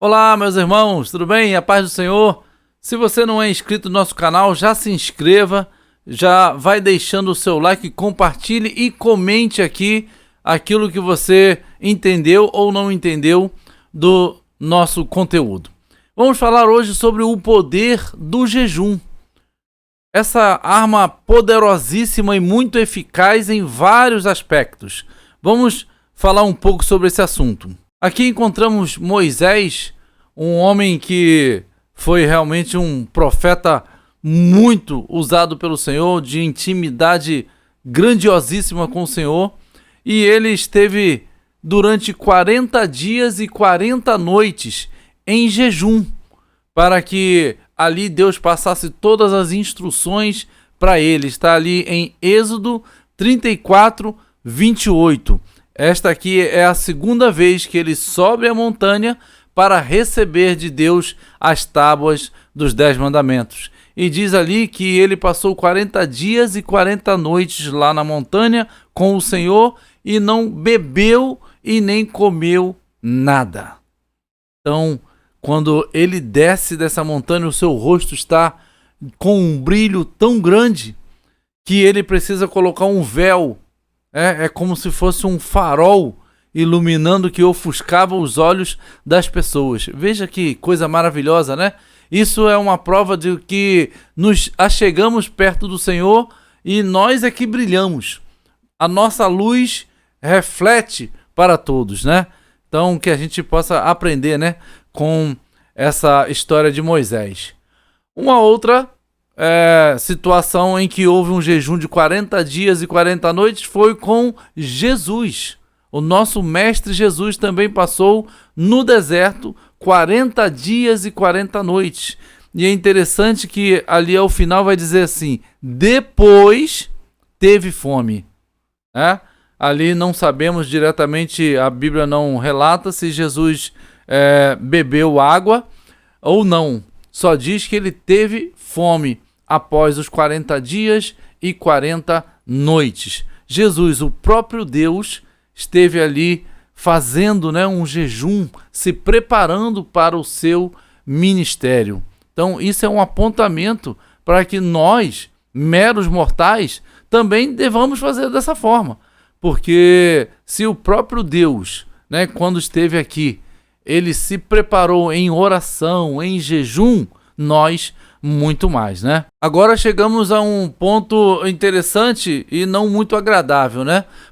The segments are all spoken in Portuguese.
Olá, meus irmãos, tudo bem? A paz do Senhor. Se você não é inscrito no nosso canal, já se inscreva, já vai deixando o seu like, compartilhe e comente aqui aquilo que você entendeu ou não entendeu do nosso conteúdo. Vamos falar hoje sobre o poder do jejum. Essa arma poderosíssima e muito eficaz em vários aspectos. Vamos falar um pouco sobre esse assunto. Aqui encontramos Moisés, um homem que foi realmente um profeta muito usado pelo Senhor, de intimidade grandiosíssima com o Senhor, e ele esteve durante 40 dias e 40 noites em jejum, para que ali Deus passasse todas as instruções para ele. Está ali em Êxodo 34, 28. Esta aqui é a segunda vez que ele sobe a montanha para receber de Deus as tábuas dos 10 mandamentos. E diz ali que ele passou 40 dias e 40 noites lá na montanha com o Senhor e não bebeu e nem comeu nada. Então, quando ele desce dessa montanha, o seu rosto está com um brilho tão grande que ele precisa colocar um véu. É como se fosse um farol iluminando que ofuscava os olhos das pessoas. Veja que coisa maravilhosa, né? Isso é uma prova de que nos achegamos perto do Senhor e nós é que brilhamos. A nossa luz reflete para todos, né? Então, que a gente possa aprender, né, com essa história de Moisés. Uma outra situação em que houve um jejum de 40 dias e 40 noites foi com Jesus. O nosso mestre Jesus também passou no deserto 40 dias e 40 noites. E é interessante que ali ao final vai dizer assim: depois teve fome. Ali não sabemos diretamente, a Bíblia não relata se Jesus bebeu água ou não. Só diz que ele teve fome após os 40 dias e 40 noites. Jesus, o próprio Deus, esteve ali fazendo, um jejum, se preparando para o seu ministério. Então, isso é um apontamento para que nós, meros mortais, também devamos fazer dessa forma. Porque se o próprio Deus, quando esteve aqui, ele se preparou em oração, em jejum, nós muito mais, Agora chegamos a um ponto interessante e não muito agradável,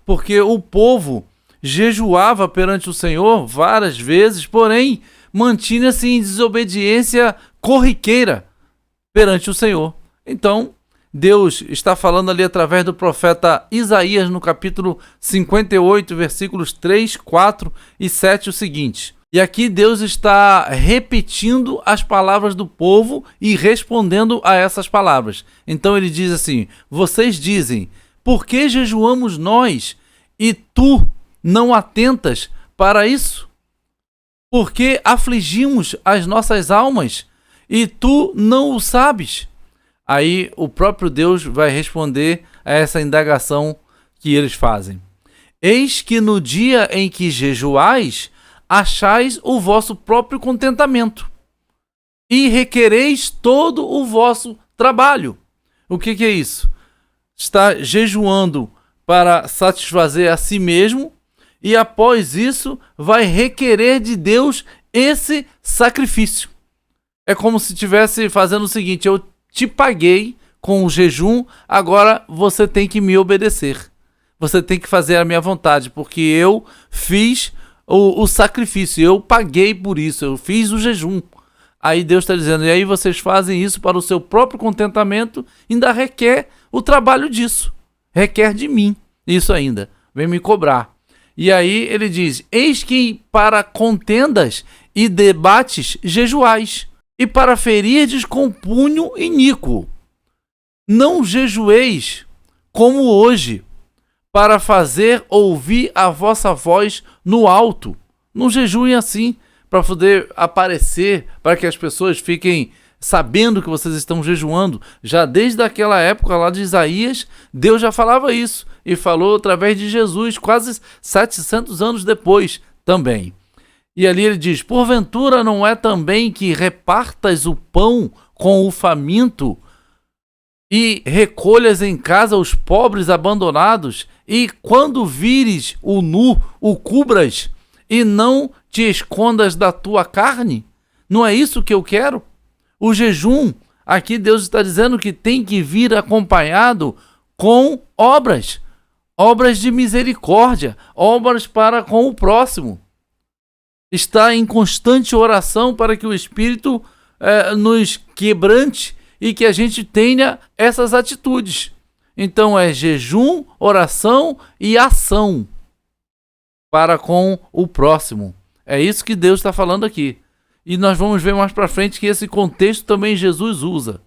Porque o povo jejuava perante o Senhor várias vezes, porém mantinha-se em desobediência corriqueira perante o Senhor. Então, Deus está falando ali através do profeta Isaías no capítulo 58, versículos 3, 4 e 7 o seguinte: e aqui Deus está repetindo as palavras do povo e respondendo a essas palavras. Então ele diz assim: vocês dizem, por que jejuamos nós e tu não atentas para isso? Por que afligimos as nossas almas e tu não o sabes? Aí o próprio Deus vai responder a essa indagação que eles fazem. Eis que no dia em que jejuais, achais o vosso próprio contentamento e requereis todo o vosso trabalho. O que é isso? Está jejuando para satisfazer a si mesmo e após isso vai requerer de Deus esse sacrifício. É como se estivesse fazendo o seguinte: eu te paguei com o jejum, agora você tem que me obedecer. Você tem que fazer a minha vontade, porque eu fiz o sacrifício, eu paguei por isso, eu fiz o jejum. Aí Deus está dizendo: e aí vocês fazem isso para o seu próprio contentamento, ainda requer o trabalho disso, requer de mim isso ainda, vem me cobrar. E aí ele diz: eis que para contendas e debates jejuais, e para ferirdes com punho iníquo. Não jejueis como hoje, para fazer ouvir a vossa voz no alto. Não jejuem assim, para poder aparecer, para que as pessoas fiquem sabendo que vocês estão jejuando. Já desde aquela época lá de Isaías, Deus já falava isso, e falou através de Jesus, quase 700 anos depois também. E ali ele diz: porventura não é também que repartas o pão com o faminto e recolhas em casa os pobres abandonados, e quando vires o nu, o cubras, e não te escondas da tua carne? Não é isso que eu quero? O jejum, aqui Deus está dizendo que tem que vir acompanhado com obras, obras de misericórdia, obras para com o próximo. Está em constante oração para que o Espírito nos quebrante e que a gente tenha essas atitudes. Então é jejum, oração e ação para com o próximo. É isso que Deus está falando aqui. E nós vamos ver mais para frente que esse contexto também Jesus usa.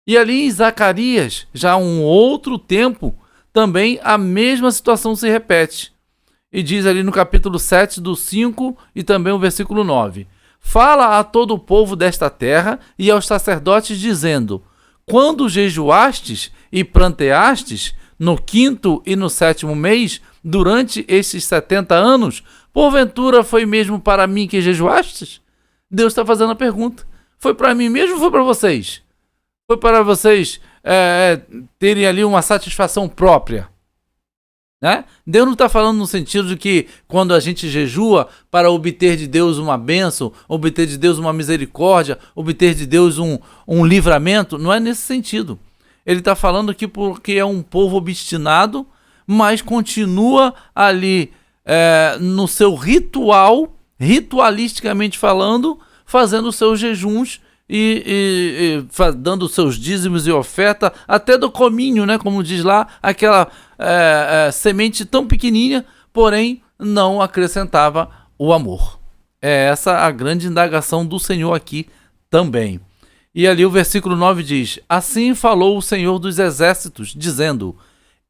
E ali em Zacarias, já um outro tempo, também a mesma situação se repete. E diz ali no capítulo 7, do 5 e também o versículo 9. Fala a todo o povo desta terra e aos sacerdotes, dizendo: quando jejuastes e pranteastes, no 5º e no 7º mês, durante estes 70 anos, porventura foi mesmo para mim que jejuastes? Deus está fazendo a pergunta. Foi para mim mesmo ou foi para vocês? Foi para vocês terem ali uma satisfação própria? Né? Deus não está falando no sentido de que quando a gente jejua para obter de Deus uma bênção, obter de Deus uma misericórdia, obter de Deus um livramento. Não é nesse sentido. Ele está falando aqui porque é um povo obstinado, mas continua ali no seu ritual, ritualisticamente falando, fazendo os seus jejuns e dando os seus dízimos e oferta, até do cominho, né? Como diz lá, aquela semente tão pequenininha, porém não acrescentava o amor. É essa a grande indagação do Senhor aqui também. E ali o versículo 9 diz: assim falou o Senhor dos Exércitos, dizendo: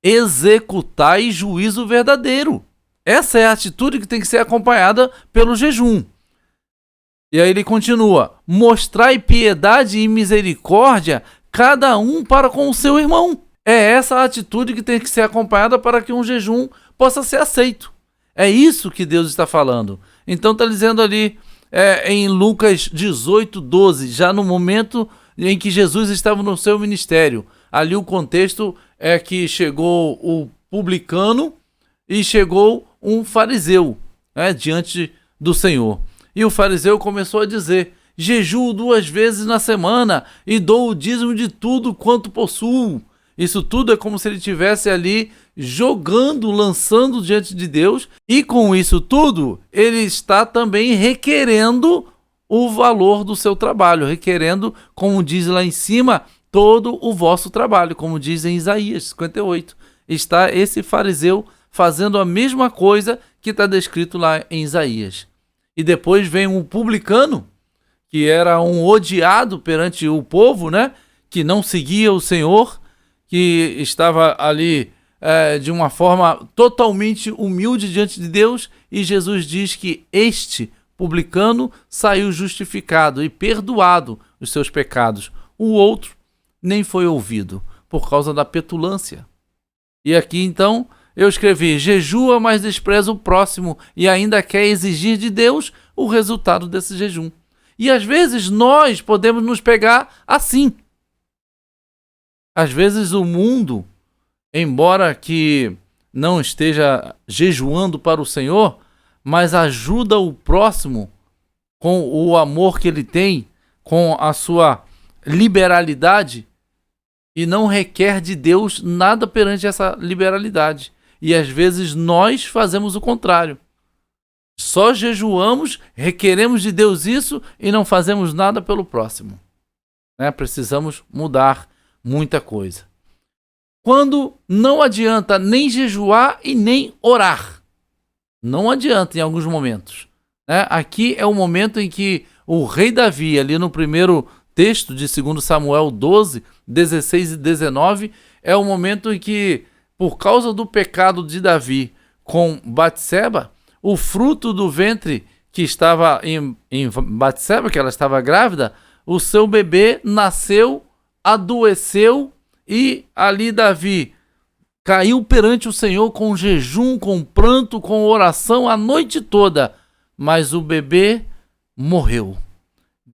executai juízo verdadeiro. Essa é a atitude que tem que ser acompanhada pelo jejum. E aí ele continua: mostrai piedade e misericórdia, cada um para com o seu irmão. É essa a atitude que tem que ser acompanhada para que um jejum possa ser aceito. É isso que Deus está falando. Então está dizendo ali em Lucas 18, 12, já no momento em que Jesus estava no seu ministério. Ali o contexto é que chegou o publicano e chegou um fariseu diante do Senhor. E o fariseu começou a dizer: jejuo 2 vezes na semana e dou o dízimo de tudo quanto possuo. Isso tudo é como se ele estivesse ali jogando, lançando diante de Deus, e com isso tudo ele está também requerendo o valor do seu trabalho, requerendo, como diz lá em cima, todo o vosso trabalho, como diz em Isaías 58. Está esse fariseu fazendo a mesma coisa que está descrito lá em Isaías. E depois vem um publicano, que era um odiado perante o povo, né? Que não seguia o Senhor, que estava ali de uma forma totalmente humilde diante de Deus, e Jesus diz que este publicano saiu justificado e perdoado os seus pecados. O outro nem foi ouvido, por causa da petulância. E aqui então eu escrevi: jejua, mas despreza o próximo, e ainda quer exigir de Deus o resultado desse jejum. E às vezes nós podemos nos pegar assim. Às vezes o mundo, embora que não esteja jejuando para o Senhor, mas ajuda o próximo com o amor que ele tem, com a sua liberalidade, e não requer de Deus nada perante essa liberalidade. E às vezes nós fazemos o contrário. Só jejuamos, requeremos de Deus isso e não fazemos nada pelo próximo. Precisamos mudar muita coisa. Quando não adianta nem jejuar e nem orar. Não adianta em alguns momentos. Aqui é o momento em que o rei Davi, ali no primeiro texto de 2 Samuel 12, 16 e 19, é o momento em que, por causa do pecado de Davi com Batseba, o fruto do ventre que estava em Batseba, que ela estava grávida, o seu bebê nasceu, adoeceu, e ali Davi caiu perante o Senhor com jejum, com pranto, com oração a noite toda. mas o bebê morreu.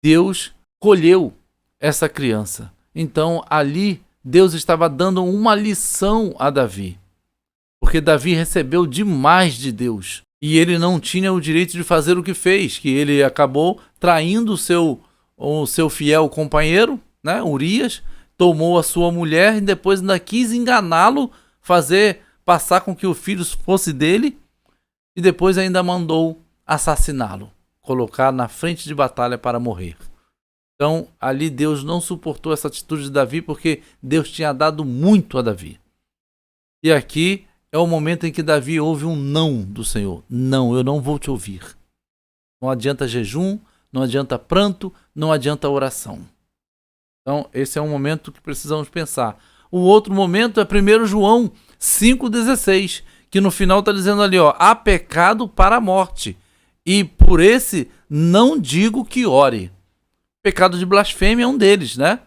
Deus colheu essa criança. Então ali Deus estava dando uma lição a Davi, porque Davi recebeu demais de Deus e ele não tinha o direito de fazer o que fez, que ele acabou traindo o seu fiel companheiro, né, Urias, tomou a sua mulher e depois ainda quis enganá-lo, passar com que o filho fosse dele e depois ainda mandou assassiná-lo, colocar na frente de batalha para morrer. Então ali Deus não suportou essa atitude de Davi, porque Deus tinha dado muito a Davi. E aqui é o momento em que Davi ouve um não do Senhor. Não, eu não vou te ouvir. Não adianta jejum, não adianta pranto, não adianta oração. Então esse é um momento que precisamos pensar. O outro momento é 1 João 5,16, que no final está dizendo ali, há pecado para a morte, e por esse não digo que ore. Pecado de blasfêmia é um deles, né?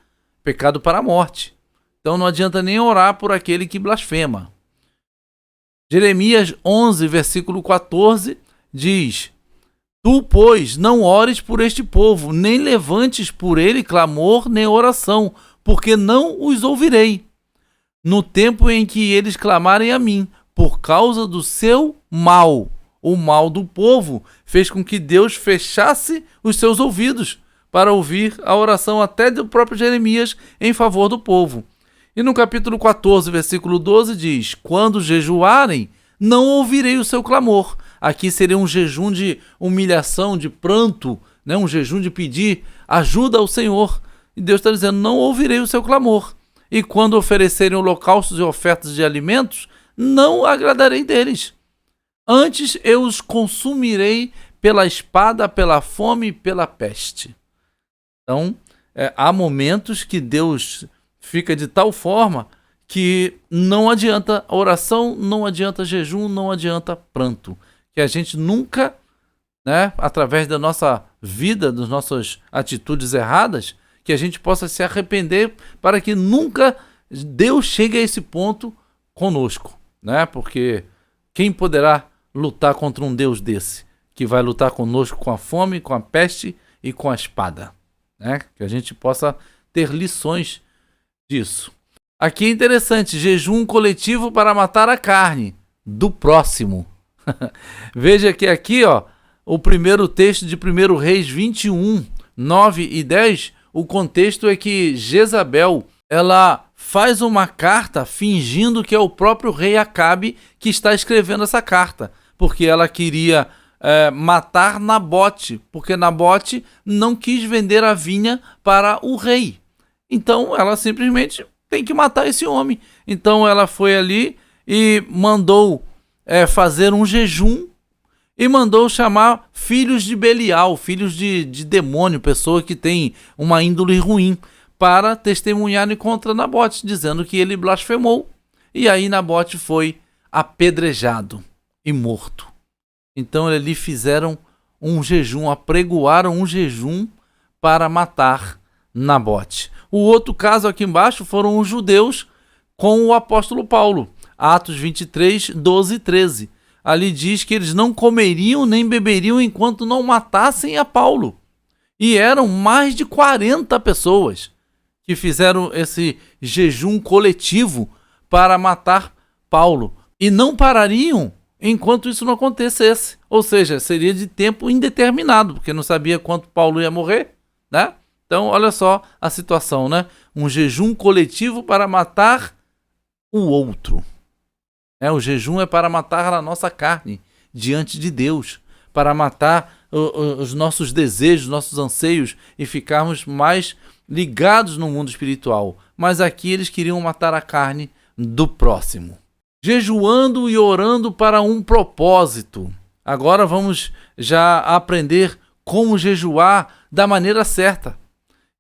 Pecado para a morte. Então não adianta nem orar por aquele que blasfema. Jeremias 11, versículo 14, diz: Tu, pois, não ores por este povo, nem levantes por ele clamor nem oração, porque não os ouvirei, no tempo em que eles clamarem a mim, por causa do seu mal. O mal do povo fez com que Deus fechasse os seus ouvidos para ouvir a oração até do próprio Jeremias em favor do povo. E no capítulo 14, versículo 12 diz: Quando jejuarem, não ouvirei o seu clamor. Aqui seria um jejum de humilhação, de pranto, né? Um jejum de pedir ajuda ao Senhor. E Deus está dizendo: não ouvirei o seu clamor. E quando oferecerem holocaustos e ofertas de alimentos, não agradarei deles. Antes eu os consumirei pela espada, pela fome e pela peste. Então, há momentos que Deus fica de tal forma que não adianta oração, não adianta jejum, não adianta pranto. Que a gente nunca, né, através da nossa vida, das nossas atitudes erradas, que a gente possa se arrepender para que nunca Deus chegue a esse ponto conosco, né? Porque quem poderá lutar contra um Deus desse, que vai lutar conosco com a fome, com a peste e com a espada? Né? Que a gente possa ter lições disso. Aqui é interessante: jejum coletivo para matar a carne do próximo. Veja que aqui, o primeiro texto de 1 Reis 21, 9 e 10, o contexto é que Jezabel, ela faz uma carta fingindo que é o próprio rei Acabe que está escrevendo essa carta, porque ela queria matar Nabote, porque Nabote não quis vender a vinha para o rei. Então ela simplesmente tem que matar esse homem. Então ela foi ali e mandou fazer um jejum e mandou chamar filhos de Belial, filhos de demônio, pessoa que tem uma índole ruim, para testemunharem contra Nabote, dizendo que ele blasfemou. E aí Nabote foi apedrejado e morto. Então ali fizeram um jejum, apregoaram um jejum para matar Nabote. O outro caso aqui embaixo foram os judeus com o apóstolo Paulo. Atos 23, 12 e 13. Ali diz que eles não comeriam nem beberiam enquanto não matassem a Paulo. E eram mais de 40 pessoas que fizeram esse jejum coletivo para matar Paulo. E não parariam enquanto isso não acontecesse. Ou seja, seria de tempo indeterminado, porque não sabia quanto Paulo ia morrer, né? Então, olha só a situação, né? Um jejum coletivo para matar o outro. O jejum é para matar a nossa carne diante de Deus, para matar os nossos desejos, nossos anseios e ficarmos mais ligados no mundo espiritual. Mas aqui eles queriam matar a carne do próximo. Jejuando e orando para um propósito. Agora vamos já aprender como jejuar da maneira certa.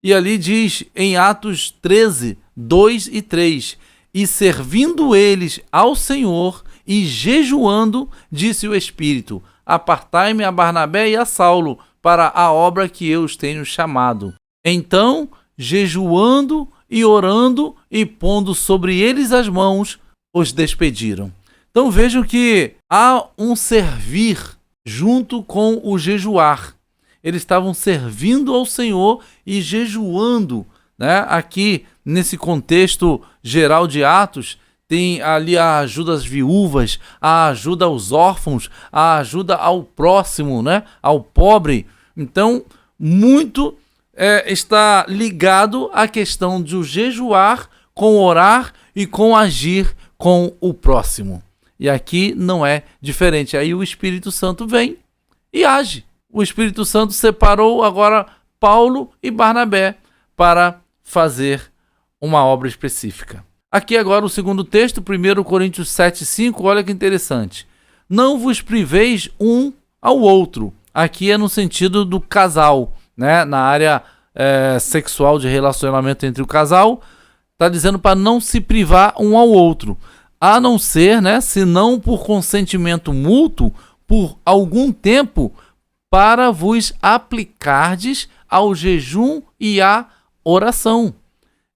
E ali diz em Atos 13, 2 e 3: E servindo eles ao Senhor e jejuando, disse o Espírito: Apartai-me a Barnabé e a Saulo para a obra que eu os tenho chamado. Então, jejuando e orando e pondo sobre eles as mãos, os despediram. Então vejam que há um servir junto com o jejuar. Eles estavam servindo ao Senhor e jejuando, né? Aqui, nesse contexto geral de Atos, tem ali a ajuda às viúvas, a ajuda aos órfãos, a ajuda ao próximo, né? Ao pobre. Então, muito está ligado à questão de jejuar com orar e com agir com o próximo. E aqui não é diferente. Aí o Espírito Santo vem e age. O Espírito Santo separou agora Paulo e Barnabé para fazer uma obra específica. Aqui agora o segundo texto, 1 Coríntios 7:5, olha que interessante. Não vos priveis um ao outro. Aqui é no sentido do casal, né? Na área sexual de relacionamento entre o casal, está dizendo para não se privar um ao outro, a não ser, né, se não por consentimento mútuo, por algum tempo, para vos aplicardes ao jejum e à oração.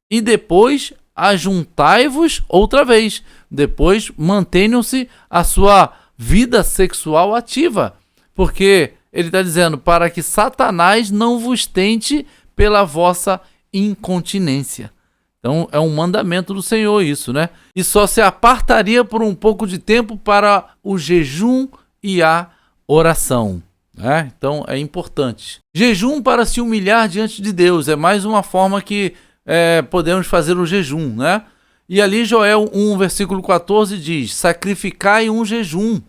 E depois ajuntai-vos outra vez. Depois mantenham-se a sua vida sexual ativa. Porque ele está dizendo para que Satanás não vos tente pela vossa incontinência. Então é um mandamento do Senhor isso, né? E só se apartaria por um pouco de tempo para o jejum e a oração. Então é importante. Jejum para se humilhar diante de Deus. É mais uma forma que podemos fazer o jejum, né? E ali Joel 1, versículo 14 diz: sacrificai um jejum,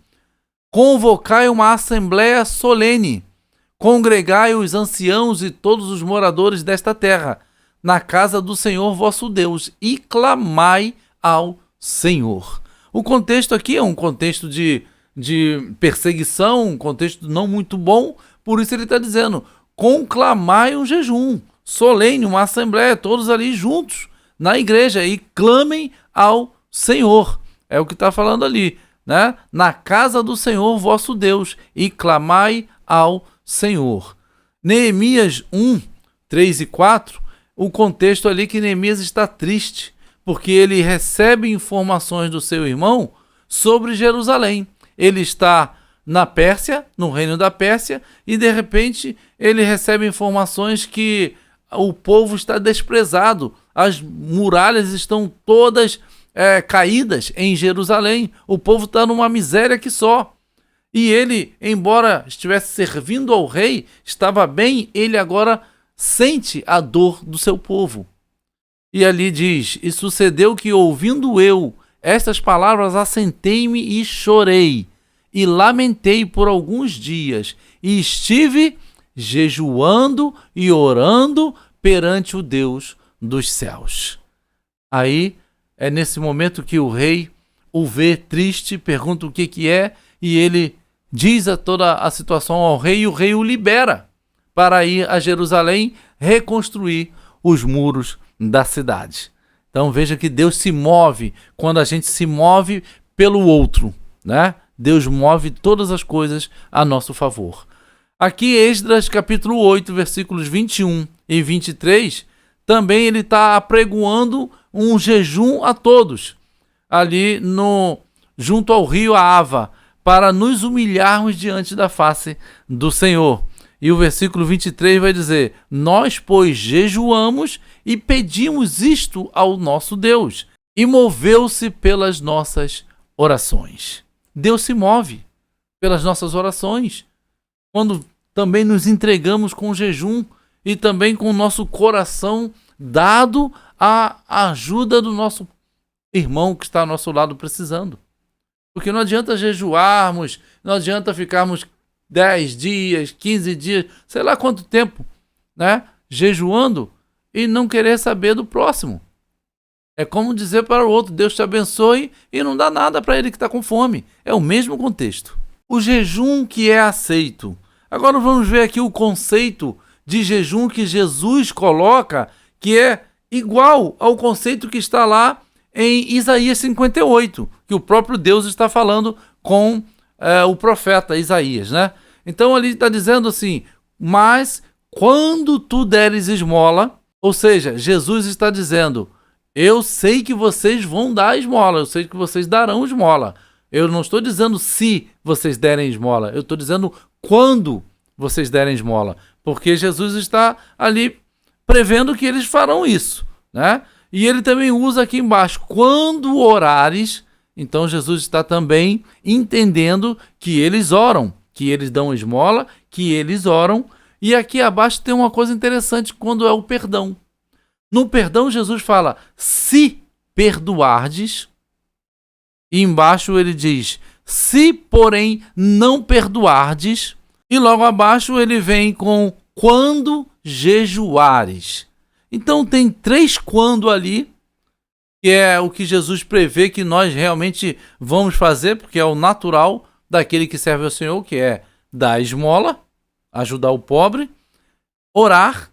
convocai uma assembléia solene, congregai os anciãos e todos os moradores desta terra, na casa do Senhor vosso Deus, e clamai ao Senhor. O contexto aqui é um contexto de perseguição, um contexto não muito bom, por isso ele está dizendo, conclamai um jejum solene, uma assembleia, todos ali juntos na igreja, e clamem ao Senhor. É o que está falando ali, né? Na casa do Senhor vosso Deus, e clamai ao Senhor. Neemias 1, 3 e 4, o contexto ali que Neemias está triste, porque ele recebe informações do seu irmão sobre Jerusalém. Ele está na Pérsia, no reino da Pérsia, e de repente ele recebe informações que o povo está desprezado, as muralhas estão todas caídas em Jerusalém, o povo está numa miséria que só. E ele, embora estivesse servindo ao rei, estava bem, ele agora sente a dor do seu povo. E ali diz: e sucedeu que, ouvindo eu estas palavras, assentei-me e chorei, e lamentei por alguns dias, e estive jejuando e orando perante o Deus dos céus. Aí é nesse momento que o rei o vê triste, pergunta o que é, e ele diz toda a situação ao rei, e o rei o libera para ir a Jerusalém reconstruir os muros da cidade. Então veja que Deus se move quando a gente se move pelo outro, né? Deus move todas as coisas a nosso favor. Aqui Esdras capítulo 8, versículos 21 e 23, também ele está apregoando um jejum a todos, ali junto ao rio Ava, para nos humilharmos diante da face do Senhor. E o versículo 23 vai dizer: nós, pois, jejuamos e pedimos isto ao nosso Deus, e moveu-se pelas nossas orações. Deus se move pelas nossas orações, quando também nos entregamos com jejum e também com o nosso coração dado à ajuda do nosso irmão que está ao nosso lado precisando. Porque não adianta jejuarmos, não adianta ficarmos 10 dias, 15 dias, sei lá quanto tempo, né, jejuando e não querer saber do próximo. É como dizer para o outro: Deus te abençoe, e não dá nada para ele que está com fome. É o mesmo contexto. O jejum que é aceito. Agora vamos ver aqui o conceito de jejum que Jesus coloca, que é igual ao conceito que está lá em Isaías 58, que o próprio Deus está falando com o profeta Isaías, né? Então ali está dizendo assim: mas quando tu deres esmola, ou seja, Jesus está dizendo: eu sei que vocês vão dar esmola, eu sei que vocês darão esmola. Eu não estou dizendo se vocês derem esmola, eu estou dizendo quando vocês derem esmola, porque Jesus está ali prevendo que eles farão isso, né? E ele também usa aqui embaixo, quando orares. Então Jesus está também entendendo que eles oram, que eles dão esmola, que eles oram. E aqui abaixo tem uma coisa interessante quando é o perdão. No perdão Jesus fala, se perdoardes. E embaixo ele diz, se porém não perdoardes. E logo abaixo ele vem com quando jejuares. Então tem 3 quando ali, que é o que Jesus prevê que nós realmente vamos fazer, porque é o natural daquele que serve ao Senhor, que é dar esmola, ajudar o pobre, orar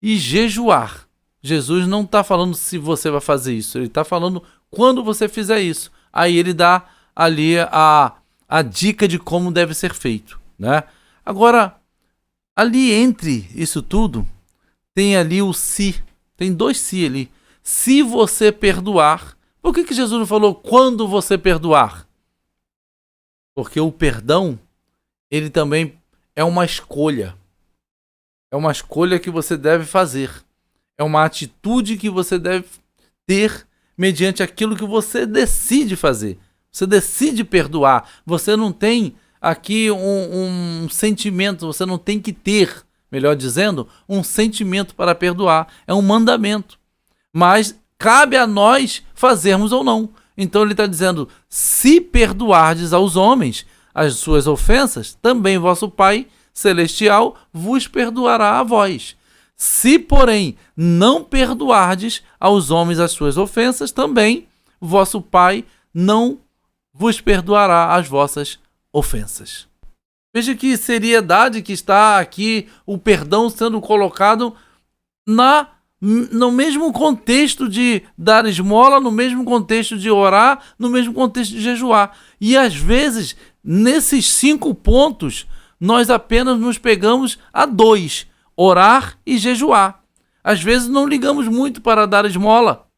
e jejuar. Jesus não está falando se você vai fazer isso, ele está falando quando você fizer isso. Aí ele dá ali a dica de como deve ser feito, né? Agora, ali entre isso tudo, tem ali o se. Tem 2 se ali. Se você perdoar. Por que Jesus não falou quando você perdoar? Porque o perdão, ele também é uma escolha. É uma escolha que você deve fazer. É uma atitude que você deve ter mediante aquilo que você decide fazer. Você decide perdoar. Você não tem aqui um sentimento, você não tem que ter, melhor dizendo, um sentimento para perdoar. É um mandamento. Mas cabe a nós fazermos ou não. Então ele está dizendo, se perdoardes aos homens as suas ofensas, também vosso Pai Celestial vos perdoará a vós. Se, porém, não perdoardes aos homens as suas ofensas, também vosso Pai não vos perdoará as vossas ofensas. Veja que seriedade que está aqui o perdão sendo colocado no mesmo contexto de dar esmola, no mesmo contexto de orar, no mesmo contexto de jejuar. E às vezes, nesses 5 pontos, nós apenas nos pegamos a 2, orar e jejuar. Às vezes não ligamos muito para dar esmola.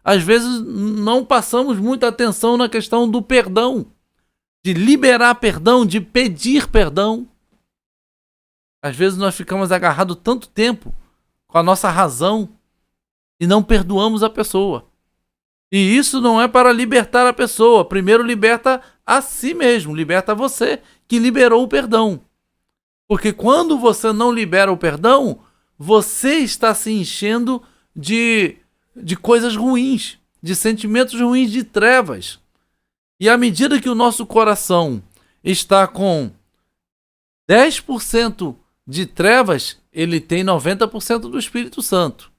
Às vezes não passamos muita atenção na questão do perdão, de liberar perdão, de pedir perdão. Às vezes nós ficamos agarrados tanto tempo com a nossa razão e não perdoamos a pessoa. E isso não é para libertar a pessoa. Primeiro liberta a si mesmo, liberta você que liberou o perdão. Porque quando você não libera o perdão, você está se enchendo de coisas ruins, de sentimentos ruins, de trevas. E à medida que o nosso coração está com 10% de trevas, ele tem 90% do Espírito Santo,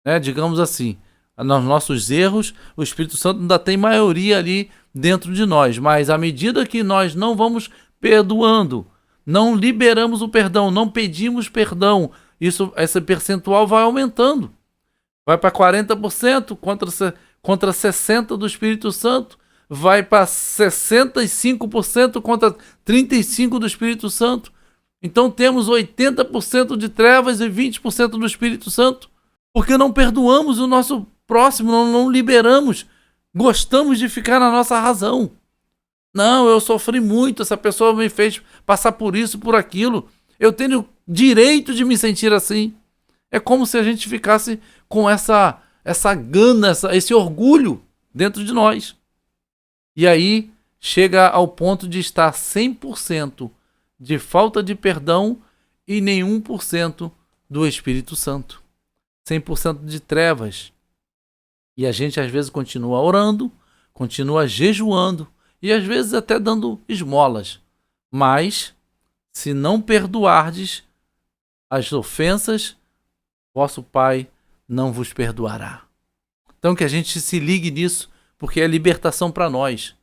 né? Digamos assim, nos nossos erros, o Espírito Santo ainda tem maioria ali dentro de nós, mas à medida que nós não vamos perdoando, não liberamos o perdão, não pedimos perdão, esse percentual vai aumentando. Vai para 40% contra 60% do Espírito Santo, vai para 65% contra 35% do Espírito Santo. Então temos 80% de trevas e 20% do Espírito Santo, porque não perdoamos o nosso próximo, não liberamos, gostamos de ficar na nossa razão. Não, eu sofri muito, essa pessoa me fez passar por isso, por aquilo, eu tenho direito de me sentir assim. É como se a gente ficasse com essa gana, esse orgulho dentro de nós. E aí chega ao ponto de estar 100% de falta de perdão e nenhum por cento do Espírito Santo. 100% de trevas. E a gente às vezes continua orando, continua jejuando e às vezes até dando esmolas. Mas, se não perdoardes as ofensas, vosso Pai não vos perdoará. Então que a gente se ligue nisso, porque é libertação para nós.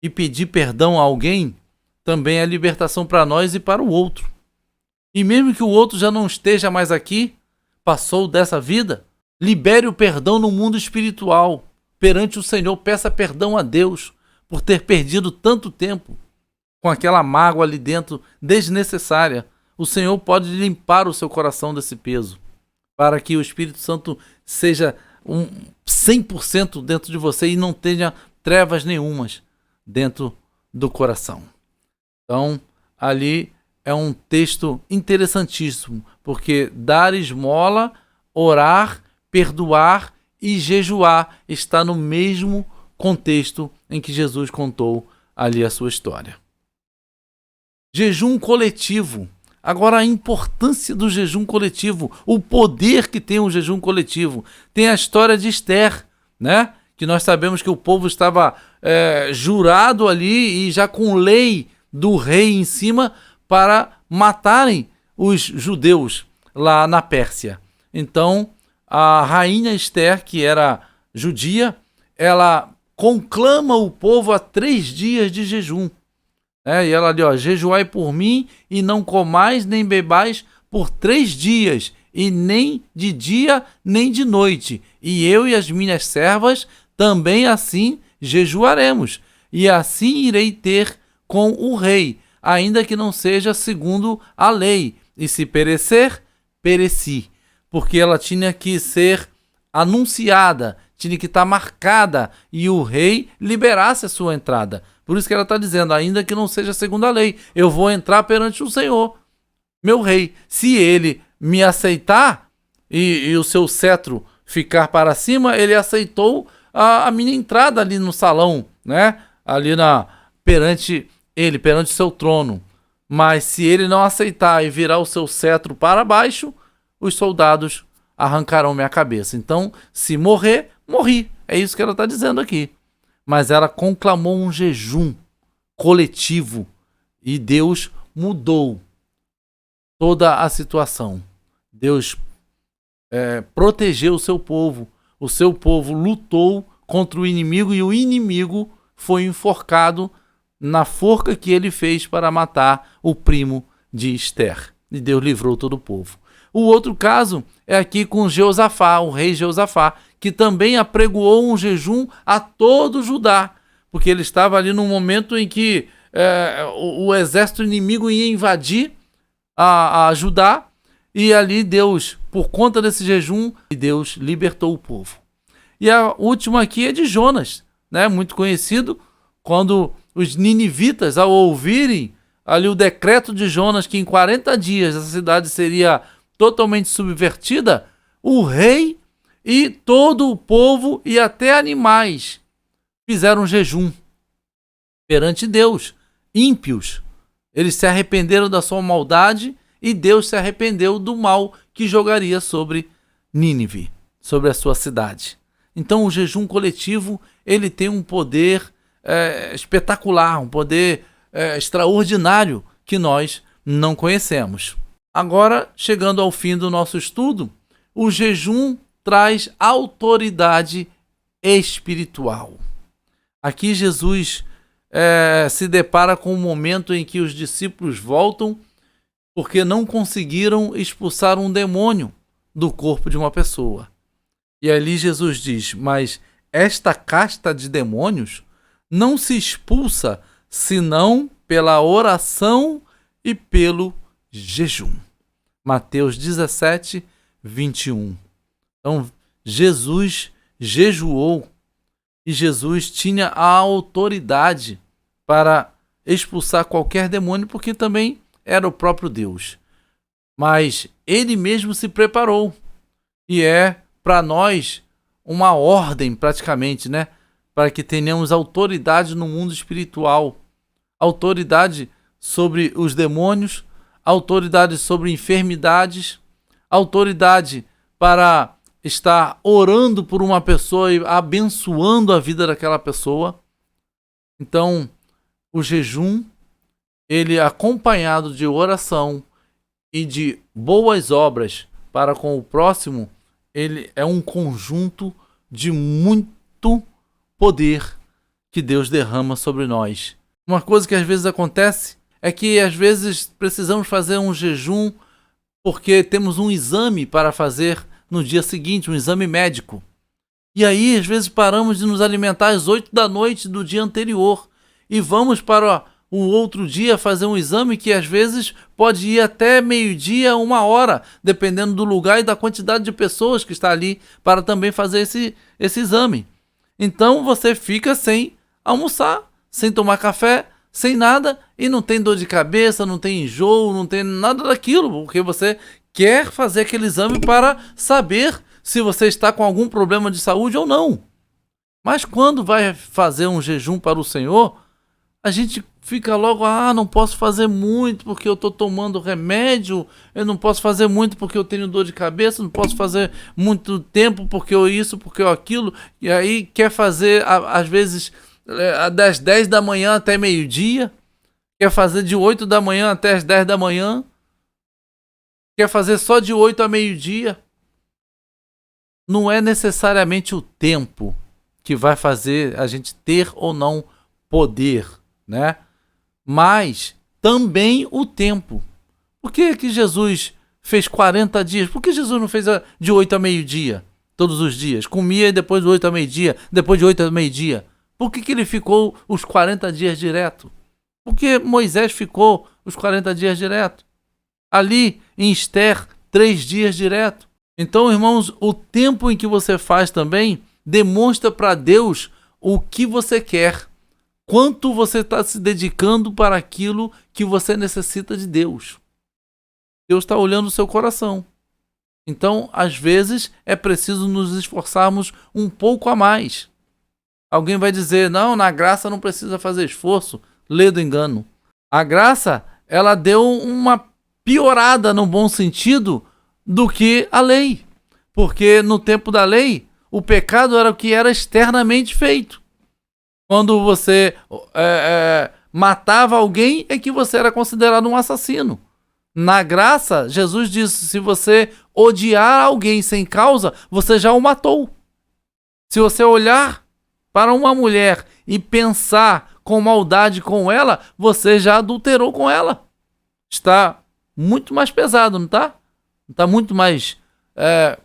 E pedir perdão a alguém também é libertação para nós e para o outro. E mesmo que o outro já não esteja mais aqui, passou dessa vida, libere o perdão no mundo espiritual. Perante o Senhor, peça perdão a Deus por ter perdido tanto tempo com aquela mágoa ali dentro, desnecessária. O Senhor pode limpar o seu coração desse peso, para que o Espírito Santo seja 100% dentro de você e não tenha trevas nenhumas. dentro do coração. Então, ali é um texto interessantíssimo, porque dar esmola, orar, perdoar e jejuar está no mesmo contexto em que Jesus contou ali a sua história. Jejum coletivo. Agora, a importância do jejum coletivo, o poder que tem o jejum coletivo. Tem a história de Esther, né? Que nós sabemos que o povo estava jurado ali e já com lei do rei em cima para matarem os judeus lá na Pérsia. Então, a rainha Esther, que era judia, ela conclama o povo a 3 dias de jejum. E ela ali, jejuai por mim e não comais nem bebais por 3 dias, e nem de dia nem de noite. E eu e as minhas servas também assim jejuaremos, e assim irei ter com o rei, ainda que não seja segundo a lei, e se perecer, pereci. Porque ela tinha que ser anunciada, tinha que estar marcada, e o rei liberasse a sua entrada. Por isso que ela está dizendo, ainda que não seja segundo a lei, eu vou entrar perante o Senhor, meu rei. Se ele me aceitar e o seu cetro ficar para cima, ele aceitou a minha entrada ali no salão, né? Ali perante ele, perante o seu trono. Mas se ele não aceitar e virar o seu cetro para baixo, os soldados arrancarão minha cabeça. Então, se morrer, morri. É isso que ela está dizendo aqui. Mas ela conclamou um jejum coletivo e Deus mudou toda a situação. Deus protegeu o seu povo lutou contra o inimigo e o inimigo foi enforcado na forca que ele fez para matar o primo de Esther. E Deus livrou todo o povo. O outro caso é aqui com Jeosafá, o rei Jeosafá, que também apregoou um jejum a todo Judá, porque ele estava ali num momento em que o exército inimigo ia invadir a Judá, e ali Deus, por conta desse jejum, Deus libertou o povo. E a última aqui é de Jonas, né? Muito conhecido, quando os ninivitas, ao ouvirem ali o decreto de Jonas, que em 40 dias a cidade seria totalmente subvertida, o rei e todo o povo e até animais fizeram jejum perante Deus, ímpios. Eles se arrependeram da sua maldade e Deus se arrependeu do mal que jogaria sobre Nínive, sobre a sua cidade. Então o jejum coletivo, ele tem um poder espetacular, um poder extraordinário que nós não conhecemos. Agora, chegando ao fim do nosso estudo, o jejum traz autoridade espiritual. Aqui Jesus se depara com um momento em que os discípulos voltam porque não conseguiram expulsar um demônio do corpo de uma pessoa. E ali Jesus diz, mas esta casta de demônios não se expulsa senão pela oração e pelo jejum. Mateus 17, 21. Então, Jesus jejuou e Jesus tinha a autoridade para expulsar qualquer demônio, porque também era o próprio Deus. Mas ele mesmo se preparou. E é para nós uma ordem praticamente, né? Para que tenhamos autoridade no mundo espiritual. Autoridade sobre os demônios, autoridade sobre enfermidades, autoridade para estar orando por uma pessoa e abençoando a vida daquela pessoa. Então, o jejum, ele acompanhado de oração e de boas obras para com o próximo, ele é um conjunto de muito poder que Deus derrama sobre nós. Uma coisa que às vezes acontece é que às vezes precisamos fazer um jejum porque temos um exame para fazer no dia seguinte, um exame médico. E aí, às vezes, paramos de nos alimentar às 8 da noite do dia anterior e vamos para o outro dia fazer um exame que às vezes pode ir até meio-dia, 1h, dependendo do lugar e da quantidade de pessoas que está ali para também fazer esse exame. Então você fica sem almoçar, sem tomar café, sem nada, e não tem dor de cabeça, não tem enjoo, não tem nada daquilo, porque você quer fazer aquele exame para saber se você está com algum problema de saúde ou não. Mas quando vai fazer um jejum para o Senhor, a gente fica logo, não posso fazer muito porque eu estou tomando remédio, eu não posso fazer muito porque eu tenho dor de cabeça, não posso fazer muito tempo porque eu isso, porque eu aquilo, e aí quer fazer, às vezes, das 10 da manhã até meio-dia, quer fazer de 8 da manhã até as 10 da manhã, quer fazer só de 8 a meio-dia. Não é necessariamente o tempo que vai fazer a gente ter ou não poder, né? Mas também o tempo. Por que Jesus fez 40 dias? Por que Jesus não fez de 8 a meio-dia, todos os dias? Comia e depois de 8 a meio-dia, depois de 8 a meio-dia. Por que ele ficou os 40 dias direto? Por que Moisés ficou os 40 dias direto? Ali em Esther, 3 dias direto. Então, irmãos, o tempo em que você faz também demonstra para Deus o que você quer. Quanto você está se dedicando para aquilo que você necessita de Deus. Deus está olhando o seu coração. Então, às vezes, é preciso nos esforçarmos um pouco a mais. Alguém vai dizer, não, na graça não precisa fazer esforço. Lê do engano. A graça, ela deu uma piorada no bom sentido do que a lei. Porque no tempo da lei, o pecado era o que era externamente feito. Quando você matava alguém, é que você era considerado um assassino. Na graça, Jesus disse, se você odiar alguém sem causa, você já o matou. Se você olhar para uma mulher e pensar com maldade com ela, você já adulterou com ela. Está muito mais pesado, não está? Está muito mais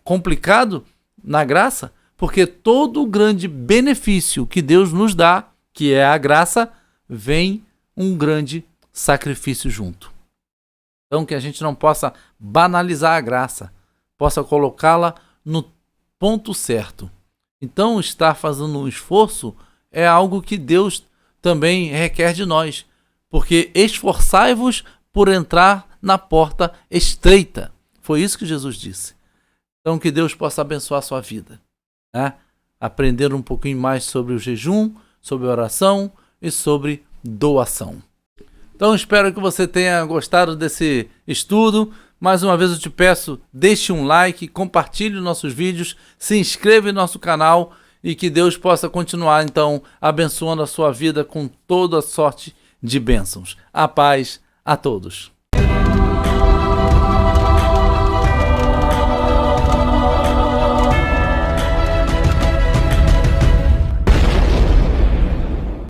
complicado na graça? Porque todo o grande benefício que Deus nos dá, que é a graça, vem um grande sacrifício junto. Então que a gente não possa banalizar a graça, possa colocá-la no ponto certo. Então estar fazendo um esforço é algo que Deus também requer de nós, porque esforçai-vos por entrar na porta estreita. Foi isso que Jesus disse. Então que Deus possa abençoar a sua vida. Aprender um pouquinho mais sobre o jejum, sobre a oração e sobre doação. Então espero que você tenha gostado desse estudo. Mais uma vez eu te peço, deixe um like, compartilhe nossos vídeos, se inscreva em nosso canal e que Deus possa continuar então abençoando a sua vida com toda sorte de bênçãos. A paz a todos.